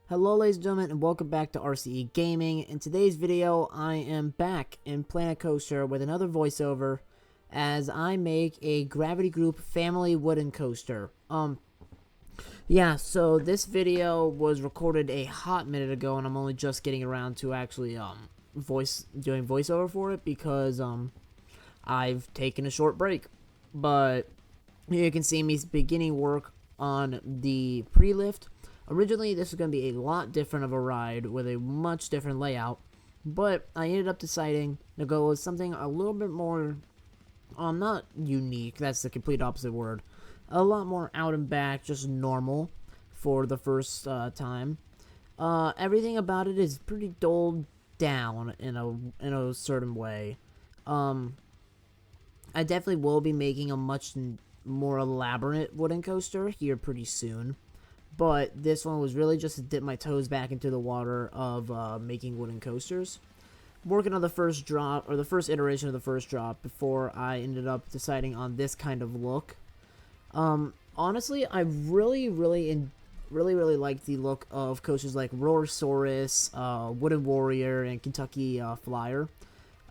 Hello ladies and gentlemen, and welcome back to RCE Gaming. In today's video, I am back in Planet Coaster with another voiceover as I make a Gravity Group family wooden coaster. So this video was recorded a hot minute ago, and I'm only just getting around to actually doing voiceover for it because I've taken a short break. But here you can see me beginning work on the pre-lift. Originally, this was going to be a lot different of a ride with a much different layout, but I ended up deciding to go with something a little bit more, not unique, that's the complete opposite word, a lot more out and back, just normal for the first time. Everything about it is pretty dulled down in a certain way. I definitely will be making a much more elaborate wooden coaster here pretty soon. But this one was really just to dip my toes back into the water of making wooden coasters. Working on the first drop, or the first iteration of the first drop, before I ended up deciding on this kind of look. Honestly, I really like the look of coasters like Roarsaurus, Wooden Warrior, and Kentucky Flyer.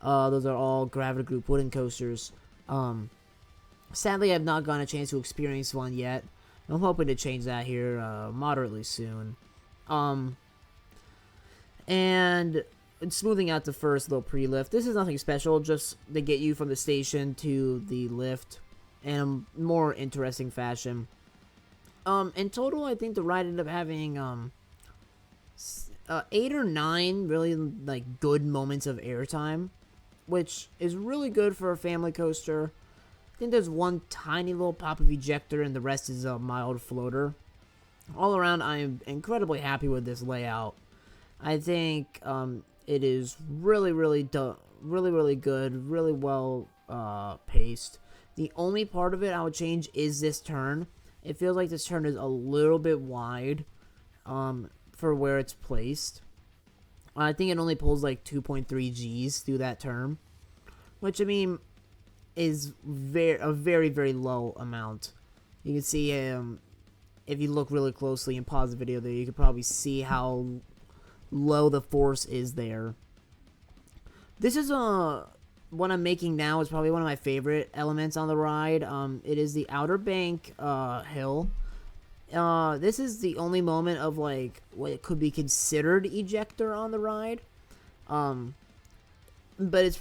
Those are all Gravity Group wooden coasters. Sadly, I've not gotten a chance to experience one yet. I'm hoping to change that here moderately soon. And smoothing out the first little pre-lift. This is nothing special, just to get you from the station to the lift in a more interesting fashion. In total, I think the ride ended up having 8 or 9 really like good moments of airtime, which is really good for a family coaster. I think there's one tiny little pop of ejector and the rest is a mild floater. All around, I am incredibly happy with this layout. I think it is really good, really well paced. The only part of it I would change is this turn. It feels like this turn is a little bit wide for where it's placed. I think it only pulls like 2.3 Gs through that turn, which I mean is a very low amount. You can see if you look really closely and pause the video there, you can probably see how low the force is there. This is what I'm making now is probably one of my favorite elements on the ride. It is the Outer Bank hill. This is the only moment of like what could be considered ejector on the ride. But it's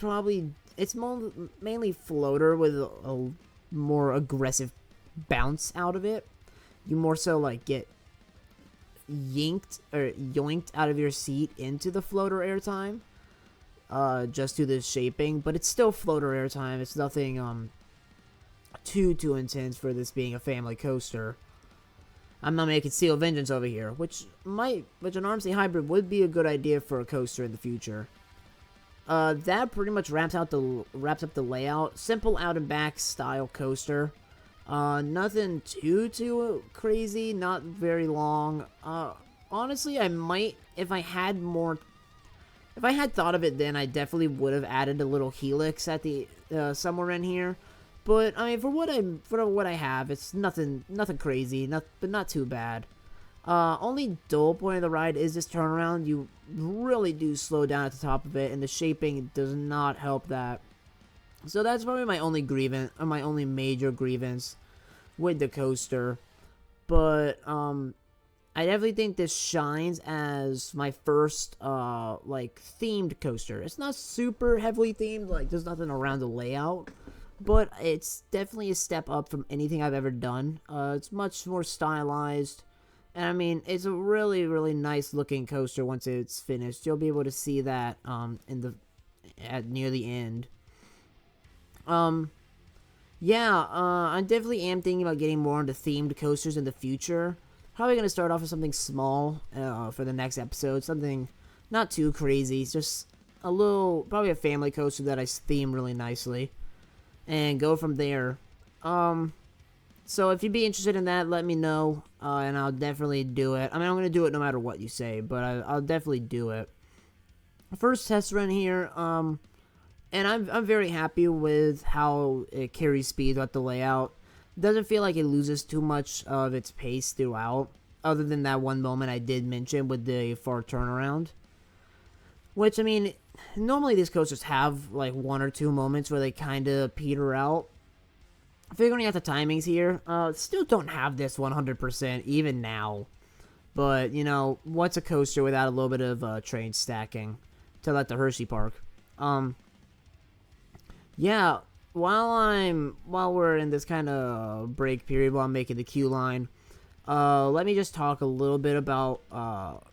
mainly floater with a more aggressive bounce out of it. You more so like get yoinked out of your seat into the floater airtime, just through the shaping. But it's still floater airtime. It's nothing too intense for this being a family coaster. I'm not making Steel Vengeance over here, which an RMC hybrid would be a good idea for a coaster in the future. That pretty much wraps up the layout. Simple out and back style coaster. Nothing too crazy. Not very long. Honestly, I might, if I had thought of it then, I definitely would have added a little helix at the somewhere in here. But I mean, for what I have, it's nothing crazy. But not too bad. Only dull point of the ride is this turnaround. You really do slow down at the top of it, and the shaping does not help that. So that's probably my only grievance, or my only major grievance with the coaster. But I definitely think this shines as my first like themed coaster. It's not super heavily themed, like there's nothing around the layout, but it's definitely a step up from anything I've ever done. It's much more stylized. And I mean, it's a really nice looking coaster once it's finished. You'll be able to see that near the end. I definitely am thinking about getting more into themed coasters in the future. Probably gonna start off with something small for the next episode. Something not too crazy. Just probably a family coaster that I theme really nicely, and go from there. So if you'd be interested in that, let me know, and I'll definitely do it. I mean, I'm going to do it no matter what you say, but I'll definitely do it. First test run here, and I'm very happy with how it carries speed throughout the layout. Doesn't feel like it loses too much of its pace throughout. other than that one moment I did mention with the far turnaround. Which, I mean, normally these coasters have like one or two moments where they kind of peter out. Figuring out the timings here, still don't have this 100% even now. But, you know, what's a coaster without a little bit of train stacking to let the Hershey Park? Yeah, while we're in this kind of break period while I'm making the queue line, let me just talk a little bit about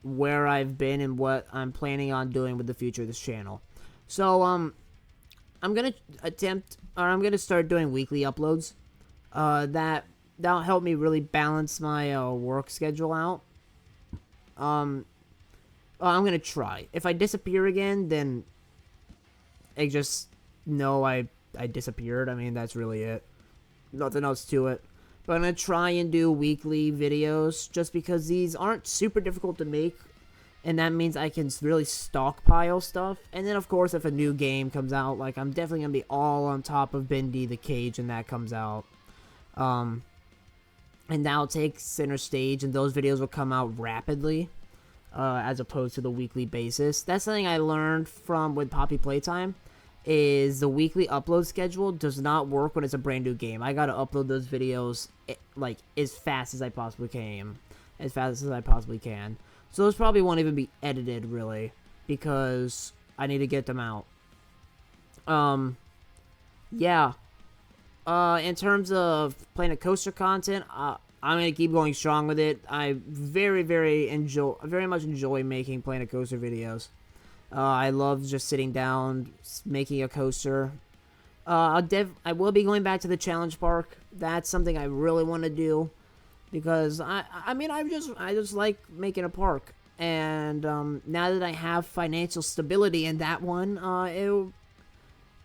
where I've been and what I'm planning on doing with the future of this channel. So, I'm gonna start doing weekly uploads. That'll help me really balance my work schedule out. I'm gonna try. If I disappear again, then I just know I disappeared. I mean, that's really it. Nothing else to it. But I'm going to try and do weekly videos just because these aren't super difficult to make. And that means I can really stockpile stuff. And then, of course, if a new game comes out, like, I'm definitely going to be all on top of Bendy the Cage and that comes out. And that'll take center stage, and those videos will come out rapidly as opposed to the weekly basis. That's something I learned with Poppy Playtime. Is the weekly upload schedule does not work when it's a brand new game. I gotta upload those videos like as fast as I possibly can. So those probably won't even be edited really because I need to get them out. Yeah. In terms of Planet Coaster content, I'm gonna keep going strong with it. I very much enjoy making Planet Coaster videos. I love just sitting down, making a coaster. I will be going back to the challenge park. That's something I really want to do because I just like making a park. And now that I have financial stability in that one, it'll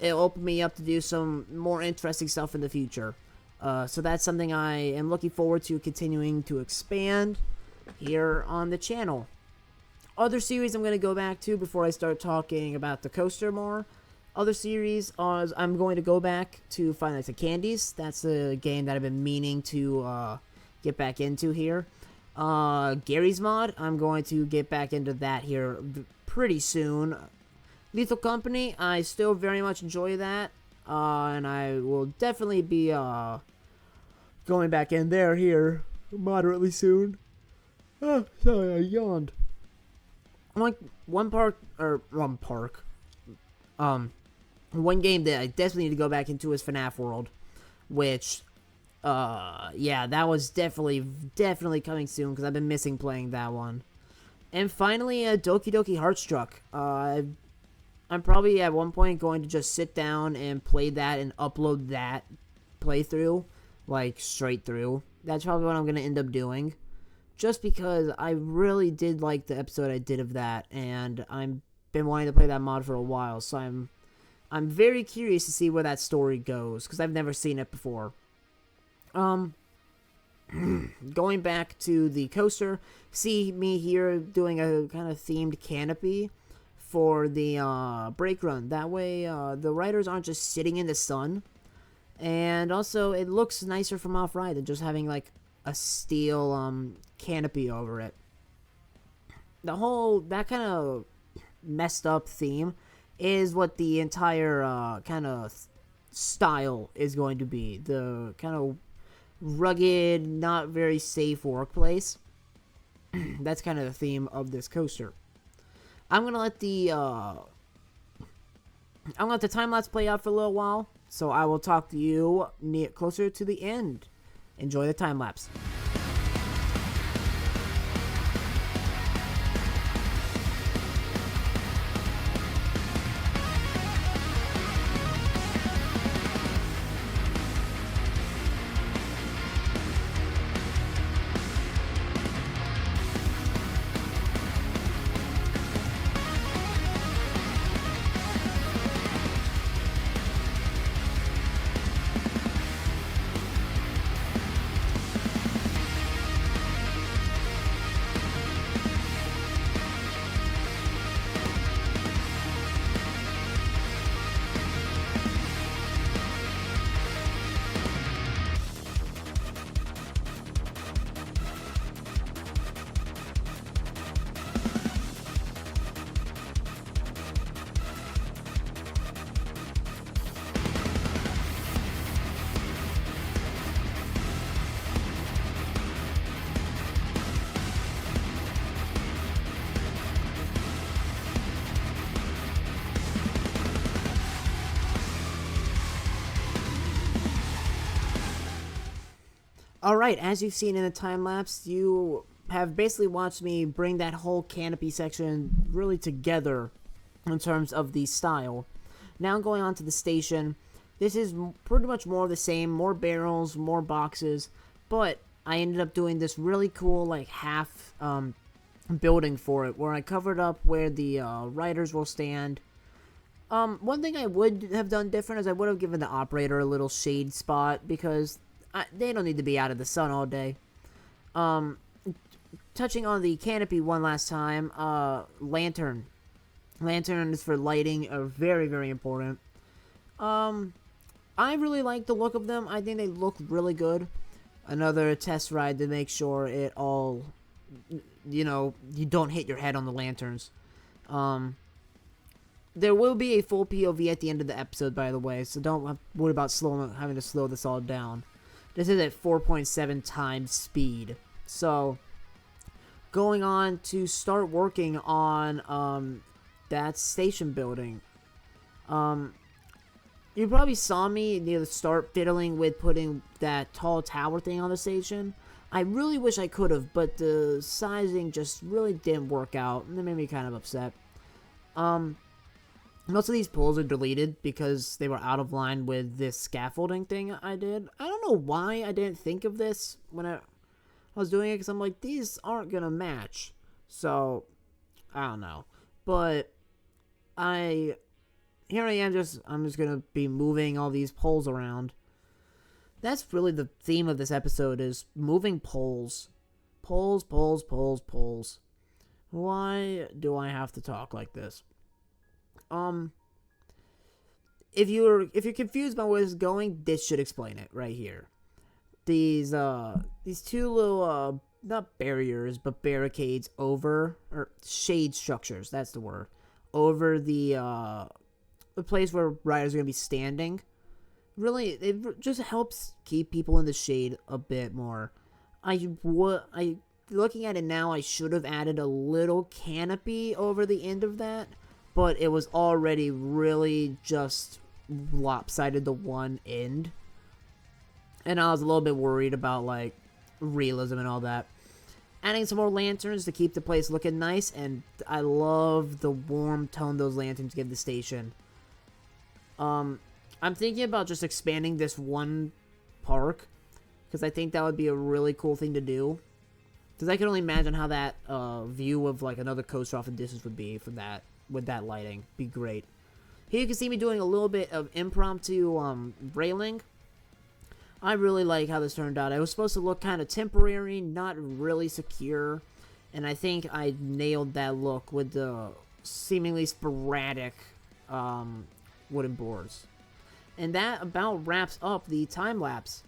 open me up to do some more interesting stuff in the future. So that's something I am looking forward to continuing to expand here on the channel. Other series I'm going to go back to before I start talking about the coaster more. Other series, I'm going to go back to Five Nights at Candy's. That's a game that I've been meaning to get back into here. Gary's Mod, I'm going to get back into that here pretty soon. Lethal Company, I still very much enjoy that. And I will definitely be going back in there here moderately soon. Oh, sorry, I yawned. One game that I definitely need to go back into is FNAF World, which, yeah, that was definitely coming soon because I've been missing playing that one. And finally, Doki Doki Heartstruck. I'm probably at one point going to just sit down and play that and upload that playthrough, like straight through. That's probably what I'm going to end up doing. Just because I really did like the episode I did of that, and I've been wanting to play that mod for a while, so I'm very curious to see where that story goes, because I've never seen it before. Going back to the coaster, see me here doing a kind of themed canopy for the brake run. That way, the riders aren't just sitting in the sun, and also it looks nicer from off-ride than just having, like, a steel canopy over it. That kind of messed up theme is what the entire kind of style is going to be. The kind of rugged, not very safe workplace. That's kind of the theme of this coaster. I'm gonna let the time lapse play out for a little while, so I will talk to you closer to the end. Enjoy the time lapse. Alright, as you've seen in the time-lapse, you have basically watched me bring that whole canopy section really together in terms of the style. Now going on to the station, this is pretty much more of the same, more barrels, more boxes, but I ended up doing this really cool, like, half building for it, where I covered up where the riders will stand. One thing I would have done different is I would have given the operator a little shade spot, because they don't need to be out of the sun all day. Touching on the canopy one last time, lantern. Lanterns for lighting are very, very important. I really like the look of them. I think they look really good. Another test ride to make sure it all, you know, you don't hit your head on the lanterns. There will be a full POV at the end of the episode, by the way, so don't worry about having to slow this all down. This is at 4.7 times speed. So, going on to start working on that station building. You probably saw me near the start fiddling with putting that tall tower thing on the station. I really wish I could have, but the sizing just really didn't work out, and it made me kind of upset. Most of these poles are deleted because they were out of line with this scaffolding thing I did. I don't know why I didn't think of this when I was doing it, because I'm like, these aren't gonna match. So, I don't know. But, here I am, I'm just gonna be moving all these poles around. That's really the theme of this episode, is moving poles. Poles, poles, poles, poles. Why do I have to talk like this? If you're confused by where this is going, this should explain it right here. These two little, not barriers, but barricades or shade structures, that's the word, over the place where riders are going to be standing. Really, it just helps keep people in the shade a bit more. Looking at it now, I should have added a little canopy over the end of that, but it was already really just lopsided to one end. And I was a little bit worried about, like, realism and all that. Adding some more lanterns to keep the place looking nice, and I love the warm tone those lanterns give the station. I'm thinking about just expanding this one park, because I think that would be a really cool thing to do. Because I can only imagine how that view of, like, another coaster off the distance would be from that, with that lighting. Be great. Here you can see me doing a little bit of impromptu railing. I really like how this turned out. It was supposed to look kind of temporary, not really secure, and I think I nailed that look with the seemingly sporadic wooden boards. And that about wraps up the time-lapse.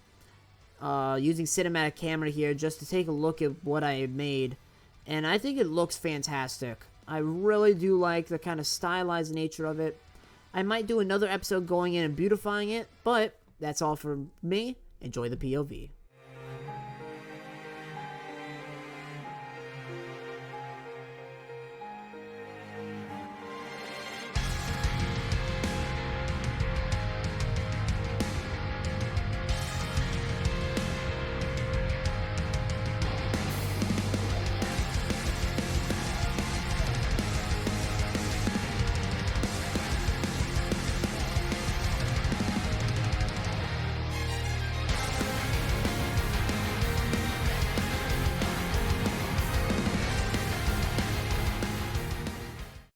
Using cinematic camera here just to take a look at what I made, and I think it looks fantastic. I really do like the kind of stylized nature of it. I might do another episode going in and beautifying it, but that's all for me. Enjoy the POV.